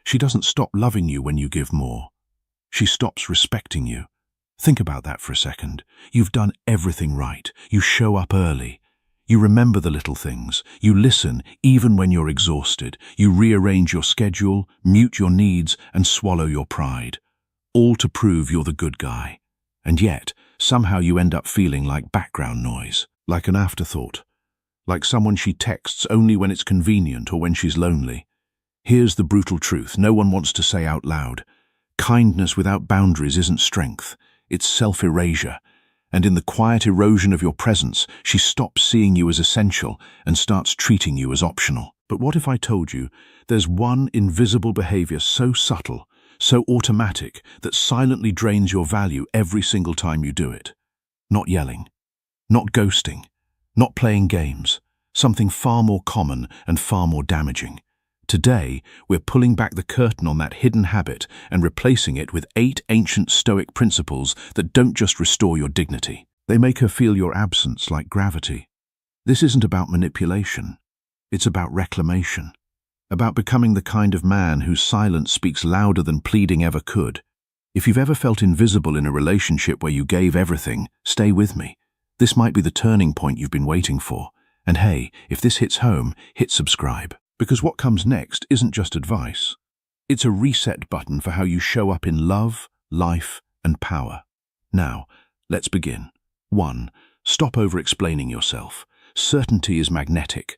She doesn't stop loving you when you give more. She stops respecting you. Think about that for a second. You've done everything right. You show up early. You remember the little things. You listen even when you're exhausted. You rearrange your schedule, mute your needs, and swallow your pride. All to prove you're the good guy. And yet, somehow you end up feeling like background noise, like an afterthought, like someone she texts only when it's convenient or when she's lonely. Here's the brutal truth no one wants to say out loud. Kindness without boundaries isn't strength, it's self-erasure. And in the quiet erosion of your presence, she stops seeing you as essential and starts treating you as optional. But what if I told you there's one invisible behavior so subtle, so automatic, that silently drains your value every single time you do it? Not yelling, not ghosting, not playing games, something far more common and far more damaging. Today, we're pulling back the curtain on that hidden habit and replacing it with 8 ancient Stoic principles that don't just restore your dignity. They make her feel your absence like gravity. This isn't about manipulation. It's about reclamation. About becoming the kind of man whose silence speaks louder than pleading ever could. If you've ever felt invisible in a relationship where you gave everything, stay with me. This might be the turning point you've been waiting for. And hey, if this hits home, hit subscribe. Because what comes next isn't just advice. It's a reset button for how you show up in love, life, and power. Now, let's begin. 1. Stop over-explaining yourself. Certainty is magnetic.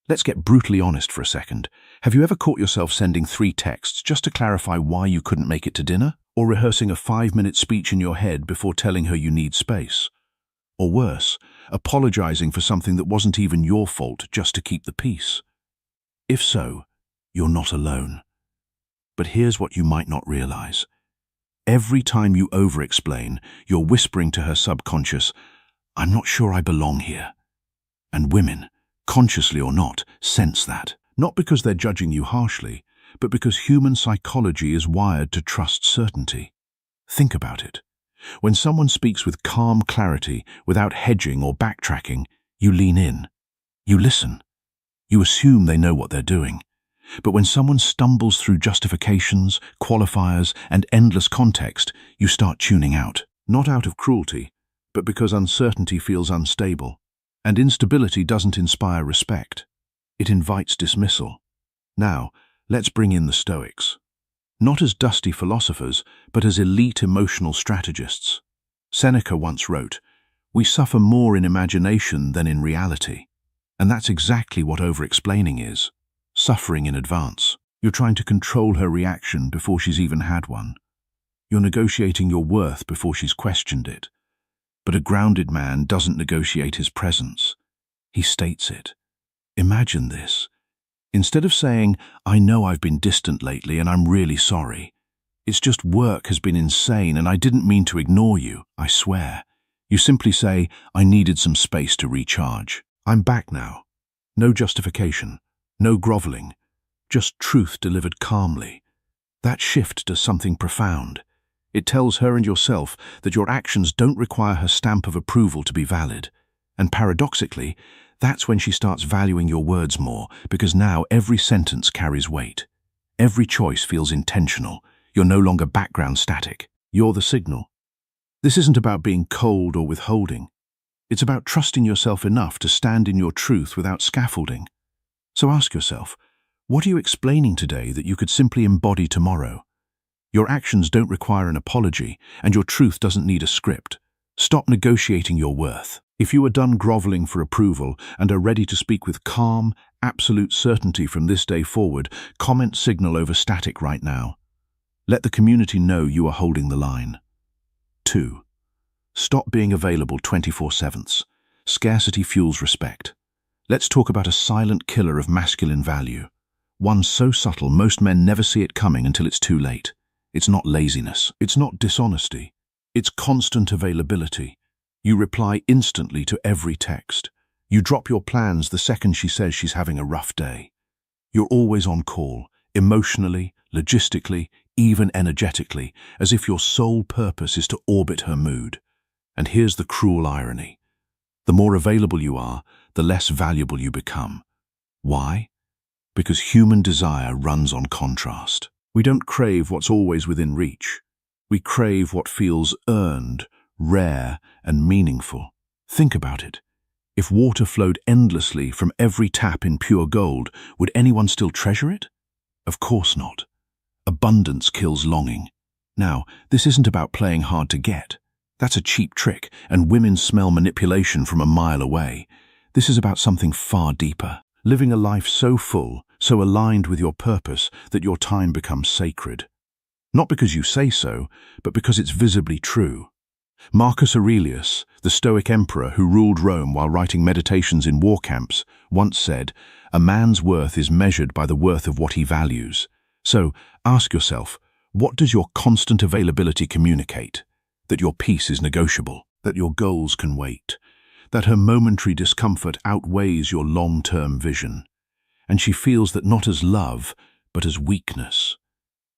Let's get brutally honest for a second. Have you ever caught yourself sending 3 texts just to clarify why you couldn't make it to dinner? Or rehearsing a 5-minute speech in your head before telling her you need space? Or worse, apologizing for something that wasn't even your fault just to keep the peace? If so, you're not alone. But here's what you might not realize. Every time you over-explain, you're whispering to her subconscious, "I'm not sure I belong here." And women, consciously or not, sense that. Not because they're judging you harshly, but because human psychology is wired to trust certainty. Think about it. When someone speaks with calm clarity, without hedging or backtracking, you lean in. You listen. You assume they know what they're doing. But when someone stumbles through justifications, qualifiers, and endless context, you start tuning out. Not out of cruelty, but because uncertainty feels unstable. And instability doesn't inspire respect. It invites dismissal. Now, let's bring in the Stoics. Not as dusty philosophers, but as elite emotional strategists. Seneca once wrote, "We suffer more in imagination than in reality." And that's exactly what over-explaining is. Suffering in advance. You're trying to control her reaction before she's even had one. You're negotiating your worth before she's questioned it. But a grounded man doesn't negotiate his presence. He states it. Imagine this. Instead of saying, "I know I've been distant lately and I'm really sorry. It's just work has been insane and I didn't mean to ignore you, I swear." You simply say, "I needed some space to recharge. I'm back now." No justification, no groveling, just truth delivered calmly. That shift does something profound. It tells her and yourself that your actions don't require her stamp of approval to be valid. And paradoxically, that's when she starts valuing your words more, because now every sentence carries weight. Every choice feels intentional. You're no longer background static. You're the signal. This isn't about being cold or withholding. It's about trusting yourself enough to stand in your truth without scaffolding. So ask yourself, what are you explaining today that you could simply embody tomorrow? Your actions don't require an apology, and your truth doesn't need a script. Stop negotiating your worth. If you are done groveling for approval and are ready to speak with calm, absolute certainty from this day forward, comment signal over static right now. Let the community know you are holding the line. 2. Stop being available 24/7. Scarcity fuels respect. Let's talk about a silent killer of masculine value. One so subtle most men never see it coming until it's too late. It's not laziness. It's not dishonesty. It's constant availability. You reply instantly to every text. You drop your plans the second she says she's having a rough day. You're always on call, emotionally, logistically, even energetically, as if your sole purpose is to orbit her mood. And here's the cruel irony. The more available you are, the less valuable you become. Why? Because human desire runs on contrast. We don't crave what's always within reach. We crave what feels earned, rare, and meaningful. Think about it. If water flowed endlessly from every tap in pure gold, would anyone still treasure it? Of course not. Abundance kills longing. Now, this isn't about playing hard to get. That's a cheap trick, and women smell manipulation from a mile away. This is about something far deeper. Living a life so full, so aligned with your purpose, that your time becomes sacred. Not because you say so, but because it's visibly true. Marcus Aurelius, the Stoic emperor who ruled Rome while writing meditations in war camps, once said, "A man's worth is measured by the worth of what he values." So, ask yourself, what does your constant availability communicate? That your peace is negotiable, that your goals can wait, that her momentary discomfort outweighs your long-term vision. And she feels that not as love, but as weakness.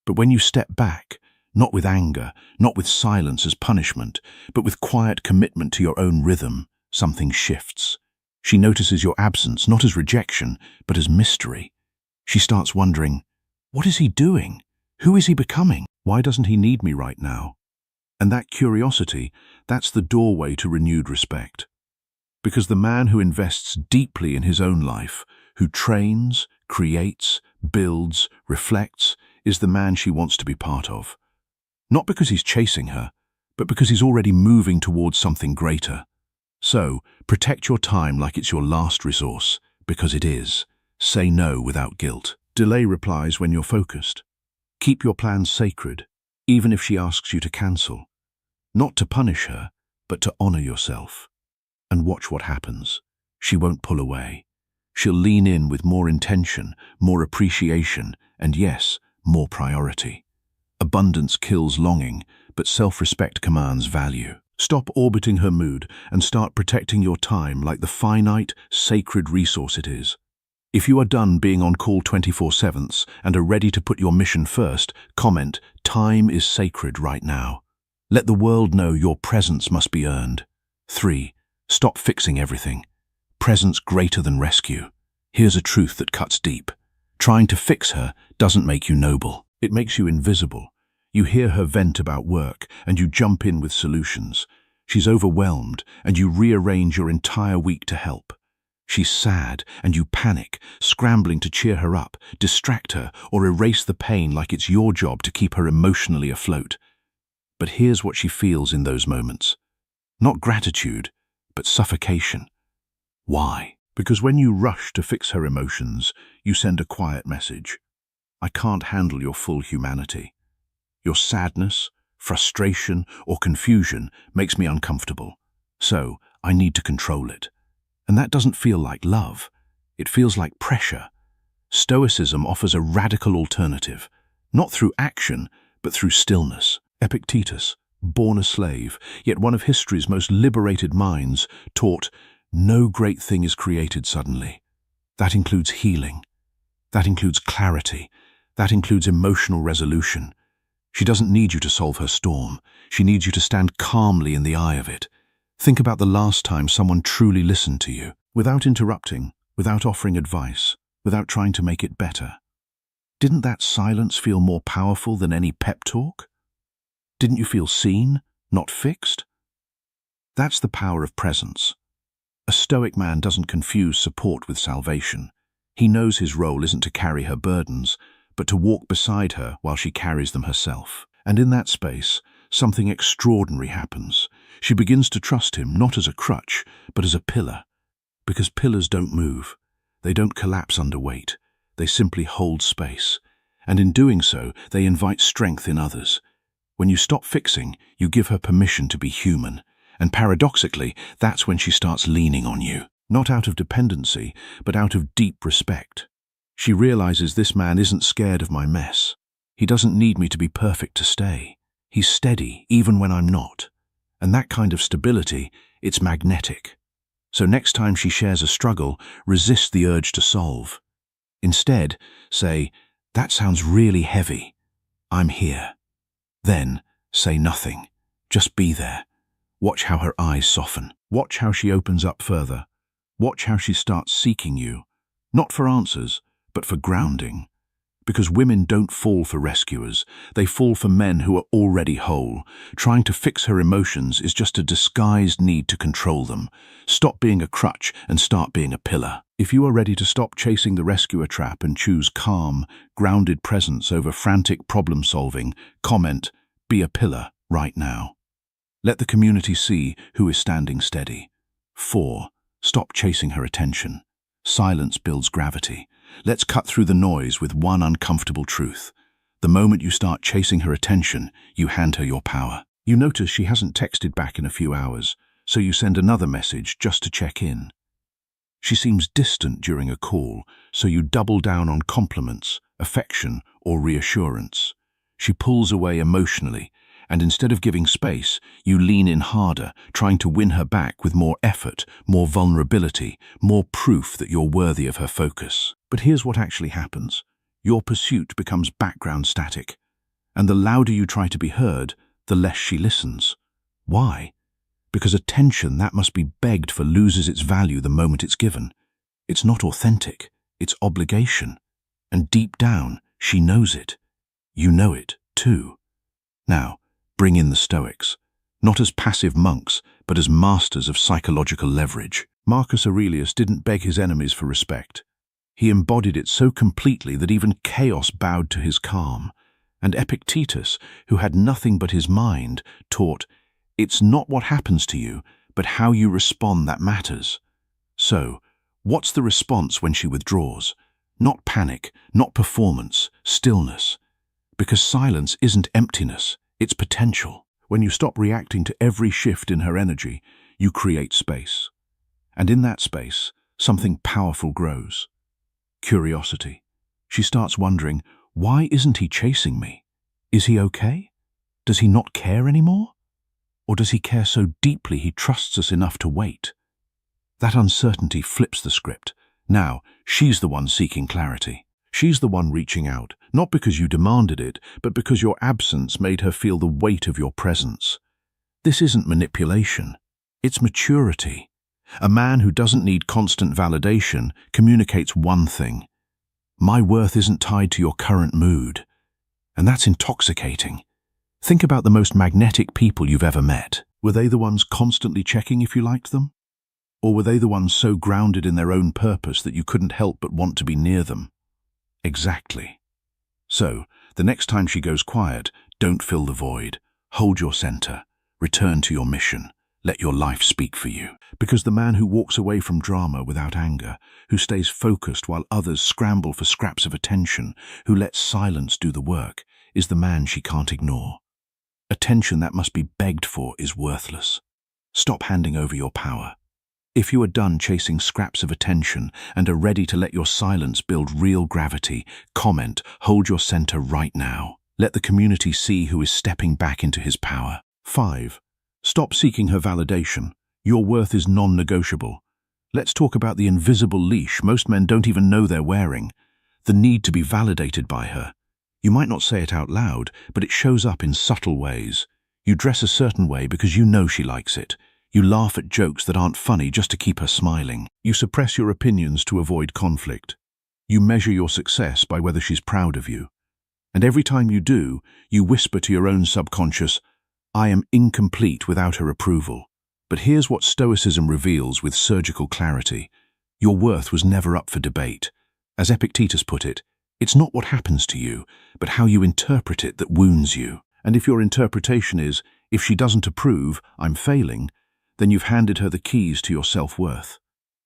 But when you step back, not with anger, not with silence as punishment, but with quiet commitment to your own rhythm, something shifts. She notices your absence not as rejection, but as mystery. She starts wondering, what is he doing? Who is he becoming? Why doesn't he need me right now? And that curiosity, that's the doorway to renewed respect. Because the man who invests deeply in his own life, who trains, creates, builds, reflects, is the man she wants to be part of. Not because he's chasing her, but because he's already moving towards something greater. So, protect your time like it's your last resource, because it is. Say no without guilt. Delay replies when you're focused. Keep your plans sacred, even if she asks you to cancel. Not to punish her, but to honor yourself. And watch what happens. She won't pull away. She'll lean in with more intention, more appreciation, and yes, more priority. Abundance kills longing, but self-respect commands value. Stop orbiting her mood and start protecting your time like the finite, sacred resource it is. If you are done being on call 24/7 and are ready to put your mission first, comment, "Time is sacred right now." Let the world know your presence must be earned. 3. Stop fixing everything. Presence greater than rescue. Here's a truth that cuts deep. Trying to fix her doesn't make you noble. It makes you invisible. You hear her vent about work, and you jump in with solutions. She's overwhelmed, and you rearrange your entire week to help. She's sad, and you panic, scrambling to cheer her up, distract her, or erase the pain like it's your job to keep her emotionally afloat. But here's what she feels in those moments. Not gratitude, but suffocation. Why? Because when you rush to fix her emotions, you send a quiet message. I can't handle your full humanity. Your sadness, frustration, or confusion makes me uncomfortable. So, I need to control it. And that doesn't feel like love. It feels like pressure. Stoicism offers a radical alternative, not through action, but through stillness. Epictetus, born a slave, yet one of history's most liberated minds, taught, no great thing is created suddenly. That includes healing. That includes clarity. That includes emotional resolution. She doesn't need you to solve her storm. She needs you to stand calmly in the eye of it. Think about the last time someone truly listened to you, without interrupting, without offering advice, without trying to make it better. Didn't that silence feel more powerful than any pep talk? Didn't you feel seen, not fixed? That's the power of presence. A Stoic man doesn't confuse support with salvation. He knows his role isn't to carry her burdens, but to walk beside her while she carries them herself. And in that space, something extraordinary happens. She begins to trust him not as a crutch, but as a pillar. Because pillars don't move. They don't collapse under weight. They simply hold space. And in doing so, they invite strength in others. When you stop fixing, you give her permission to be human. And paradoxically, that's when she starts leaning on you. Not out of dependency, but out of deep respect. She realizes this man isn't scared of my mess. He doesn't need me to be perfect to stay. He's steady, even when I'm not. And that kind of stability, it's magnetic. So next time she shares a struggle, resist the urge to solve. Instead, say, that sounds really heavy. I'm here. Then, say nothing. Just be there. Watch how her eyes soften. Watch how she opens up further. Watch how she starts seeking you. Not for answers, but for grounding. Because women don't fall for rescuers, they fall for men who are already whole. Trying to fix her emotions is just a disguised need to control them. Stop being a crutch and start being a pillar. If you are ready to stop chasing the rescuer trap and choose calm, grounded presence over frantic problem-solving, comment, "Be a pillar," right now. Let the community see who is standing steady. 4. Stop chasing her attention. Silence builds gravity. Let's cut through the noise with one uncomfortable truth. The moment you start chasing her attention, you hand her your power. You notice she hasn't texted back in a few hours, so you send another message just to check in. She seems distant during a call, so you double down on compliments, affection, or reassurance. She pulls away emotionally, and instead of giving space, you lean in harder, trying to win her back with more effort, more vulnerability, more proof that you're worthy of her focus. But here's what actually happens. Your pursuit becomes background static, and the louder you try to be heard, the less she listens. Why? Because attention that must be begged for loses its value the moment it's given. It's not authentic, it's obligation. And deep down, she knows it. You know it, too. Now, bring in the Stoics, not as passive monks, but as masters of psychological leverage. Marcus Aurelius didn't beg his enemies for respect. He embodied it so completely that even chaos bowed to his calm. And Epictetus, who had nothing but his mind, taught, "It's not what happens to you, but how you respond that matters." So, what's the response when she withdraws? Not panic, not performance, stillness. Because silence isn't emptiness, it's potential. When you stop reacting to every shift in her energy, you create space. And in that space, something powerful grows. Curiosity. She starts wondering, why isn't he chasing me? Is he okay? Does he not care anymore? Or does he care so deeply he trusts us enough to wait? That uncertainty flips the script. Now, she's the one seeking clarity. She's the one reaching out, not because you demanded it, but because your absence made her feel the weight of your presence. This isn't manipulation. It's maturity. A man who doesn't need constant validation communicates one thing. My worth isn't tied to your current mood. And that's intoxicating. Think about the most magnetic people you've ever met. Were they the ones constantly checking if you liked them? Or were they the ones so grounded in their own purpose that you couldn't help but want to be near them? Exactly. So, the next time she goes quiet, don't fill the void. Hold your center. Return to your mission. Let your life speak for you. Because the man who walks away from drama without anger, who stays focused while others scramble for scraps of attention, who lets silence do the work, is the man she can't ignore. Attention that must be begged for is worthless. Stop handing over your power. If you are done chasing scraps of attention and are ready to let your silence build real gravity, comment, hold your center right now. Let the community see who is stepping back into his power. 5. Stop seeking her validation. Your worth is non-negotiable. Let's talk about the invisible leash most men don't even know they're wearing. The need to be validated by her. You might not say it out loud, but it shows up in subtle ways. You dress a certain way because you know she likes it. You laugh at jokes that aren't funny just to keep her smiling. You suppress your opinions to avoid conflict. You measure your success by whether she's proud of you. And every time you do, you whisper to your own subconscious, "I am incomplete without her approval." But here's what Stoicism reveals with surgical clarity. Your worth was never up for debate. As Epictetus put it, it's not what happens to you, but how you interpret it that wounds you. And if your interpretation is, if she doesn't approve, I'm failing, then you've handed her the keys to your self-worth.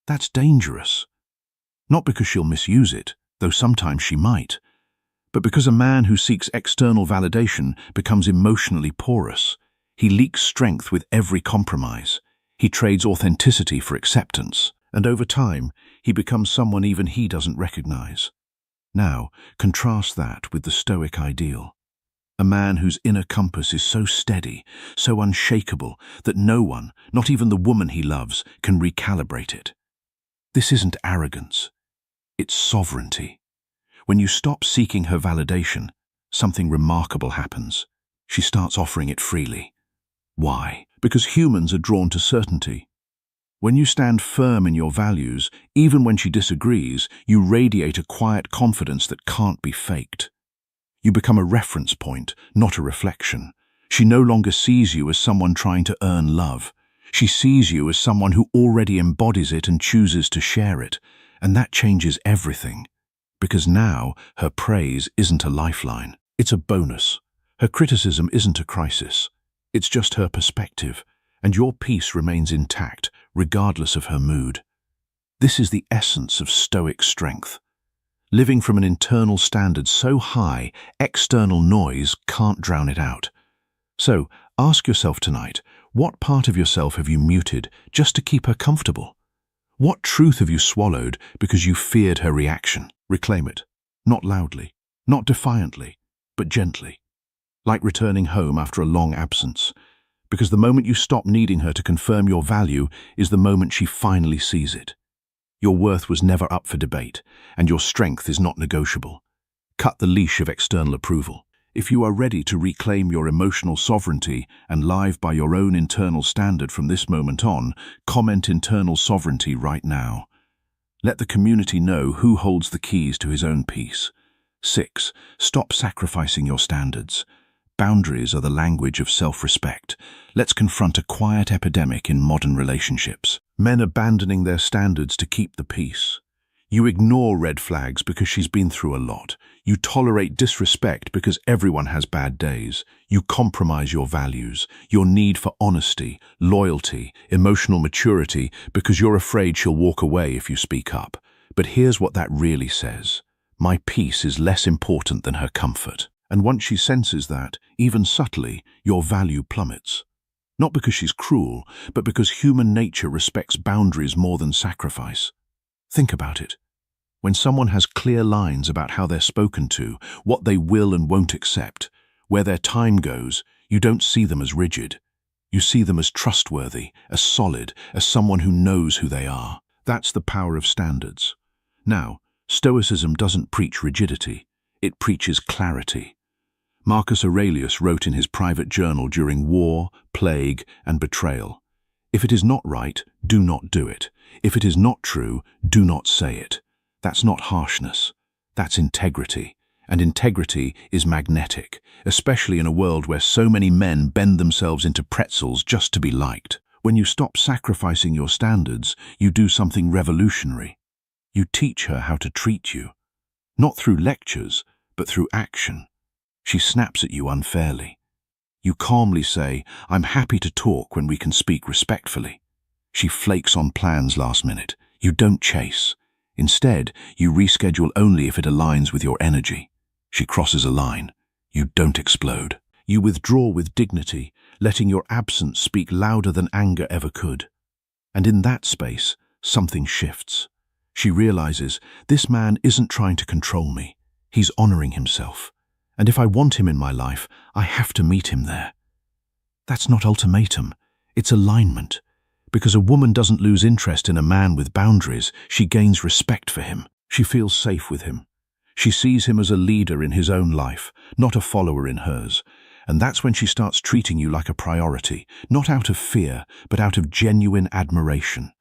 That's dangerous. Not because she'll misuse it, though sometimes she might, but because a man who seeks external validation becomes emotionally porous. He leaks strength with every compromise. He trades authenticity for acceptance, and over time, he becomes someone even he doesn't recognize. Now, contrast that with the Stoic ideal. A man whose inner compass is so steady, so unshakable, that no one, not even the woman he loves, can recalibrate it. This isn't arrogance. It's sovereignty. When you stop seeking her validation, something remarkable happens. She starts offering it freely. Why? Because humans are drawn to certainty. When you stand firm in your values, even when she disagrees, you radiate a quiet confidence that can't be faked. You become a reference point, not a reflection. She no longer sees you as someone trying to earn love. She sees you as someone who already embodies it and chooses to share it. And that changes everything. Because now, her praise isn't a lifeline. It's a bonus. Her criticism isn't a crisis. It's just her perspective. And your peace remains intact, regardless of her mood. This is the essence of Stoic strength. Living from an internal standard so high, external noise can't drown it out. So, ask yourself tonight, what part of yourself have you muted just to keep her comfortable? What truth have you swallowed because you feared her reaction? Reclaim it. Not loudly, not defiantly, but gently. Like returning home after a long absence. Because the moment you stop needing her to confirm your value is the moment she finally sees it. Your worth was never up for debate, and your strength is not negotiable. Cut the leash of external approval. If you are ready to reclaim your emotional sovereignty and live by your own internal standard from this moment on, comment internal sovereignty right now. Let the community know who holds the keys to his own peace. 6. Stop sacrificing your standards. Boundaries are the language of self-respect. Let's confront a quiet epidemic in modern relationships. Men abandoning their standards to keep the peace. You ignore red flags because she's been through a lot. You tolerate disrespect because everyone has bad days. You compromise your values, your need for honesty, loyalty, emotional maturity because you're afraid she'll walk away if you speak up. But here's what that really says. My peace is less important than her comfort. And once she senses that, even subtly, your value plummets. Not because she's cruel, but because human nature respects boundaries more than sacrifice. Think about it. When someone has clear lines about how they're spoken to, what they will and won't accept, where their time goes, you don't see them as rigid. You see them as trustworthy, as solid, as someone who knows who they are. That's the power of standards. Now, Stoicism doesn't preach rigidity. It preaches clarity. Marcus Aurelius wrote in his private journal during war, plague, and betrayal, "If it is not right, do not do it. If it is not true, do not say it." That's not harshness. That's integrity. And integrity is magnetic, especially in a world where so many men bend themselves into pretzels just to be liked. When you stop sacrificing your standards, you do something revolutionary. You teach her how to treat you. Not through lectures, but through action. She snaps at you unfairly. You calmly say, "I'm happy to talk when we can speak respectfully." She flakes on plans last minute. You don't chase. Instead, you reschedule only if it aligns with your energy. She crosses a line. You don't explode. You withdraw with dignity, letting your absence speak louder than anger ever could. And in that space, something shifts. She realizes, this man isn't trying to control me. He's honoring himself. And if I want him in my life, I have to meet him there. That's not ultimatum. It's alignment. Because a woman doesn't lose interest in a man with boundaries, she gains respect for him. She feels safe with him. She sees him as a leader in his own life, not a follower in hers. And that's when she starts treating you like a priority, not out of fear, but out of genuine admiration.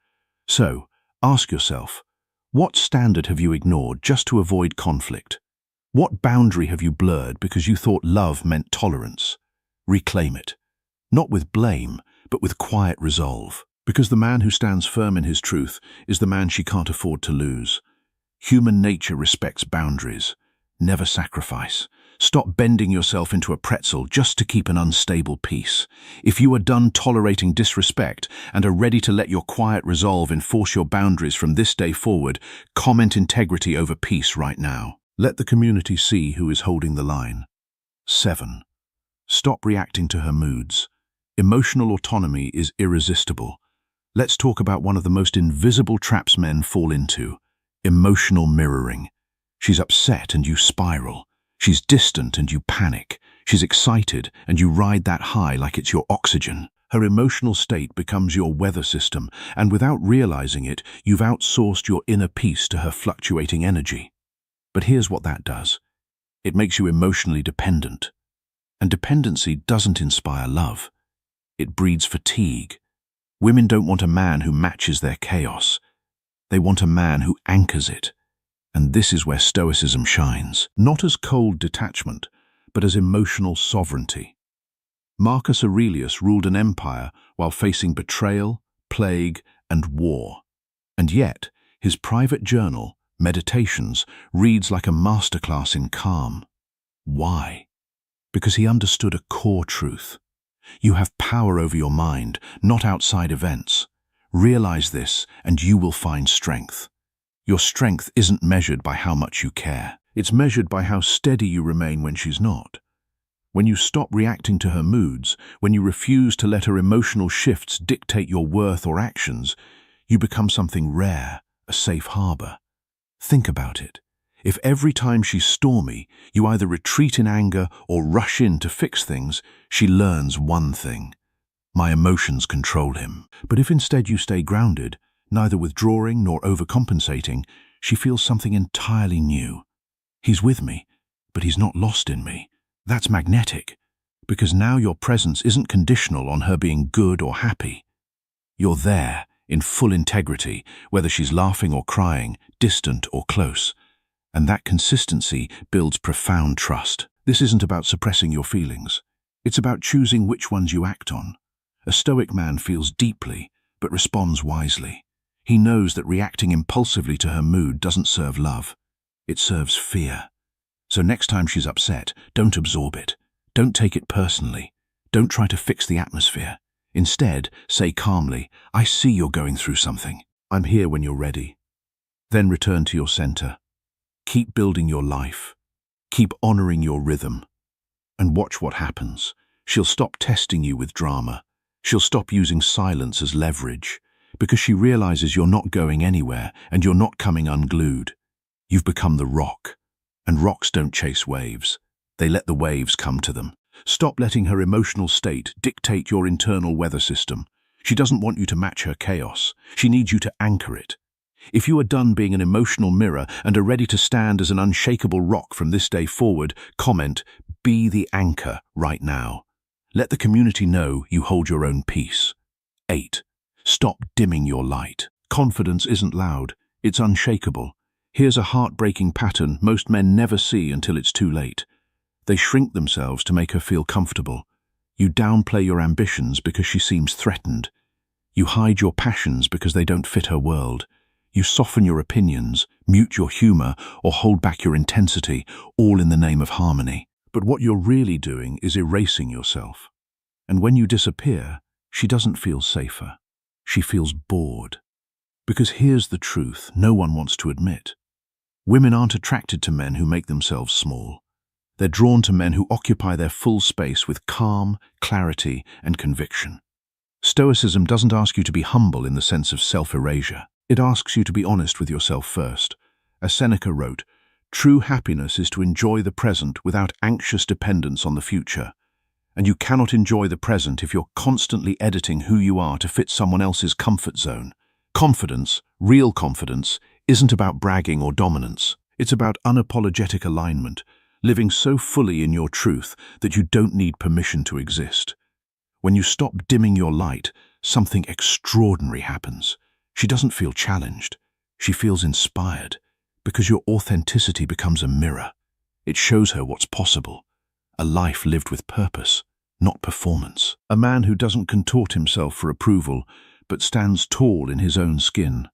So, ask yourself, what standard have you ignored just to avoid conflict? What boundary have you blurred because you thought love meant tolerance? Reclaim it. Not with blame, but with quiet resolve. Because the man who stands firm in his truth is the man she can't afford to lose. Human nature respects boundaries. Never sacrifice. Stop bending yourself into a pretzel just to keep an unstable peace. If you are done tolerating disrespect and are ready to let your quiet resolve enforce your boundaries from this day forward, comment integrity over peace right now. Let the community see who is holding the line. 7. Stop reacting to her moods. Emotional autonomy is irresistible. Let's talk about one of the most invisible traps men fall into: emotional mirroring. She's upset and you spiral. She's distant and you panic. She's excited and you ride that high like it's your oxygen. Her emotional state becomes your weather system, and without realizing it, you've outsourced your inner peace to her fluctuating energy. But here's what that does. It makes you emotionally dependent. And dependency doesn't inspire love. It breeds fatigue. Women don't want a man who matches their chaos. They want a man who anchors it. And this is where Stoicism shines, not as cold detachment, but as emotional sovereignty. Marcus Aurelius ruled an empire while facing betrayal, plague, and war. And yet, his private journal, Meditations, reads like a masterclass in calm. Why? Because he understood a core truth. You have power over your mind, not outside events. Realize this, and you will find strength. Your strength isn't measured by how much you care. It's measured by how steady you remain when she's not. When you stop reacting to her moods, when you refuse to let her emotional shifts dictate your worth or actions, you become something rare, a safe harbor. Think about it. If every time she's stormy, you either retreat in anger or rush in to fix things, she learns one thing: my emotions control him. But if instead you stay grounded, neither withdrawing nor overcompensating, she feels something entirely new. He's with me, but he's not lost in me. That's magnetic, because now your presence isn't conditional on her being good or happy. You're there, in full integrity, whether she's laughing or crying, distant or close. And that consistency builds profound trust. This isn't about suppressing your feelings. It's about choosing which ones you act on. A Stoic man feels deeply, but responds wisely. He knows that reacting impulsively to her mood doesn't serve love. It serves fear. So next time she's upset, don't absorb it. Don't take it personally. Don't try to fix the atmosphere. Instead, say calmly, I see you're going through something. I'm here when you're ready. Then return to your center. Keep building your life. Keep honoring your rhythm. And watch what happens. She'll stop testing you with drama. She'll stop using silence as leverage, because she realizes you're not going anywhere and you're not coming unglued. You've become the rock. And rocks don't chase waves. They let the waves come to them. Stop letting her emotional state dictate your internal weather system. She doesn't want you to match her chaos. She needs you to anchor it. If you are done being an emotional mirror and are ready to stand as an unshakable rock from this day forward, comment, "Be the anchor" right now. Let the community know you hold your own peace. 8. Stop dimming your light. Confidence isn't loud. It's unshakable. Here's a heartbreaking pattern most men never see until it's too late. They shrink themselves to make her feel comfortable. You downplay your ambitions because she seems threatened. You hide your passions because they don't fit her world. You soften your opinions, mute your humor, or hold back your intensity, all in the name of harmony. But what you're really doing is erasing yourself. And when you disappear, she doesn't feel safer. She feels bored. Because here's the truth no one wants to admit. Women aren't attracted to men who make themselves small. They're drawn to men who occupy their full space with calm, clarity, and conviction. Stoicism doesn't ask you to be humble in the sense of self-erasure. It asks you to be honest with yourself first. As Seneca wrote, true happiness is to enjoy the present without anxious dependence on the future. And you cannot enjoy the present if you're constantly editing who you are to fit someone else's comfort zone. Confidence, real confidence, isn't about bragging or dominance. It's about unapologetic alignment, living so fully in your truth that you don't need permission to exist. When you stop dimming your light, something extraordinary happens. She doesn't feel challenged. She feels inspired, because your authenticity becomes a mirror. It shows her what's possible. A life lived with purpose, not performance. A man who doesn't contort himself for approval, but stands tall in his own skin.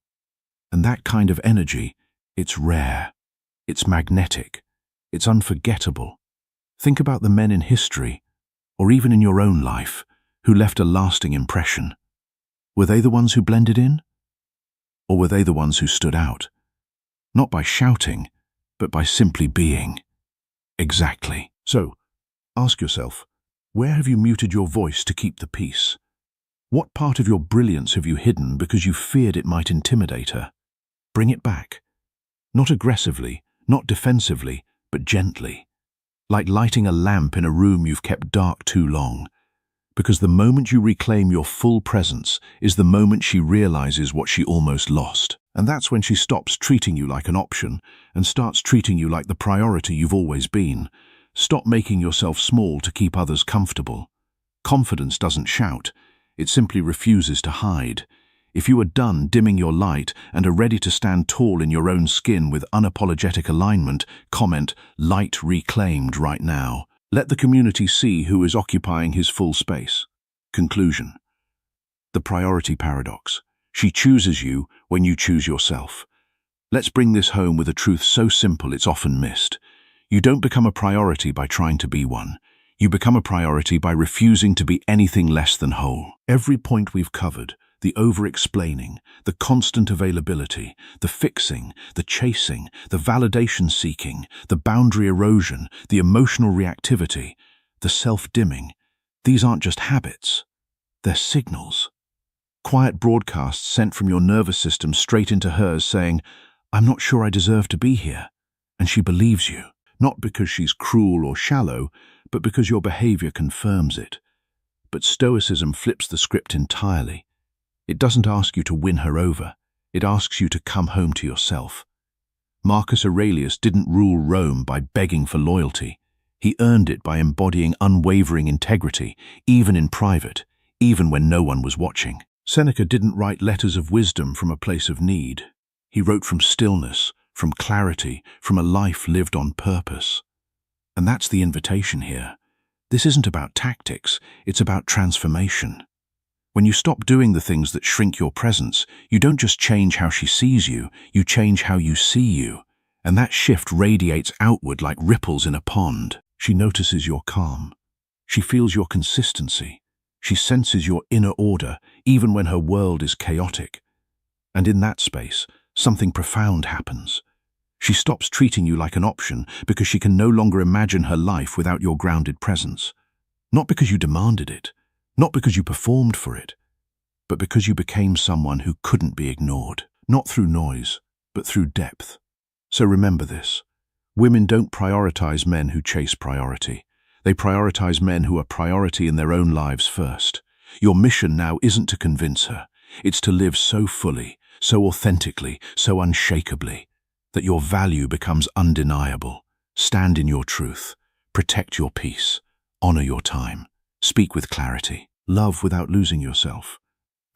And that kind of energy, it's rare. It's magnetic. It's unforgettable. Think about the men in history, or even in your own life, who left a lasting impression. Were they the ones who blended in? Or were they the ones who stood out? Not by shouting, but by simply being. Exactly. So, ask yourself, where have you muted your voice to keep the peace? What part of your brilliance have you hidden because you feared it might intimidate her? Bring it back. Not aggressively, not defensively, but gently. Like lighting a lamp in a room you've kept dark too long. Because the moment you reclaim your full presence is the moment she realizes what she almost lost. And that's when she stops treating you like an option and starts treating you like the priority you've always been. Stop making yourself small to keep others comfortable. Confidence doesn't shout. It simply refuses to hide. If you are done dimming your light and are ready to stand tall in your own skin with unapologetic alignment, comment "light reclaimed" right now. Let the community see who is occupying his full space. Conclusion. The priority paradox. She chooses you when you choose yourself. Let's bring this home with a truth so simple it's often missed. You don't become a priority by trying to be one. You become a priority by refusing to be anything less than whole. Every point we've covered, the over-explaining, the constant availability, the fixing, the chasing, the validation-seeking, the boundary erosion, the emotional reactivity, the self-dimming, these aren't just habits. They're signals. Quiet broadcasts sent from your nervous system straight into hers saying, "I'm not sure I deserve to be here." And she believes you, not because she's cruel or shallow, but because your behavior confirms it. But Stoicism flips the script entirely. It doesn't ask you to win her over. It asks you to come home to yourself. Marcus Aurelius didn't rule Rome by begging for loyalty. He earned it by embodying unwavering integrity, even in private, even when no one was watching. Seneca didn't write letters of wisdom from a place of need. He wrote from stillness, from clarity, from a life lived on purpose. And that's the invitation here. This isn't about tactics, it's about transformation. When you stop doing the things that shrink your presence, you don't just change how she sees you, you change how you see you. And that shift radiates outward like ripples in a pond. She notices your calm. She feels your consistency. She senses your inner order, even when her world is chaotic. And in that space, something profound happens. She stops treating you like an option because she can no longer imagine her life without your grounded presence. Not because you demanded it, not because you performed for it, but because you became someone who couldn't be ignored, not through noise, but through depth. So remember this. Women don't prioritize men who chase priority. They prioritize men who are priority in their own lives first. Your mission now isn't to convince her. It's to live so fully, so authentically, so unshakably, that your value becomes undeniable. Stand in your truth. Protect your peace. Honor your time. Speak with clarity. Love without losing yourself.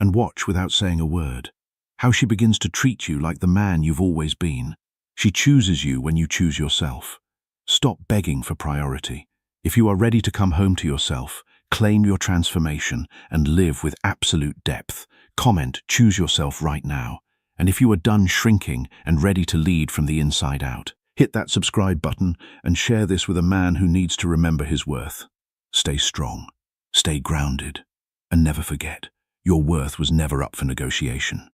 And watch without saying a word. How she begins to treat you like the man you've always been. She chooses you when you choose yourself. Stop begging for priority. If you are ready to come home to yourself, claim your transformation and live with absolute depth. Comment, "Choose yourself" right now. And if you are done shrinking and ready to lead from the inside out, hit that subscribe button and share this with a man who needs to remember his worth. Stay strong, stay grounded, and never forget, your worth was never up for negotiation.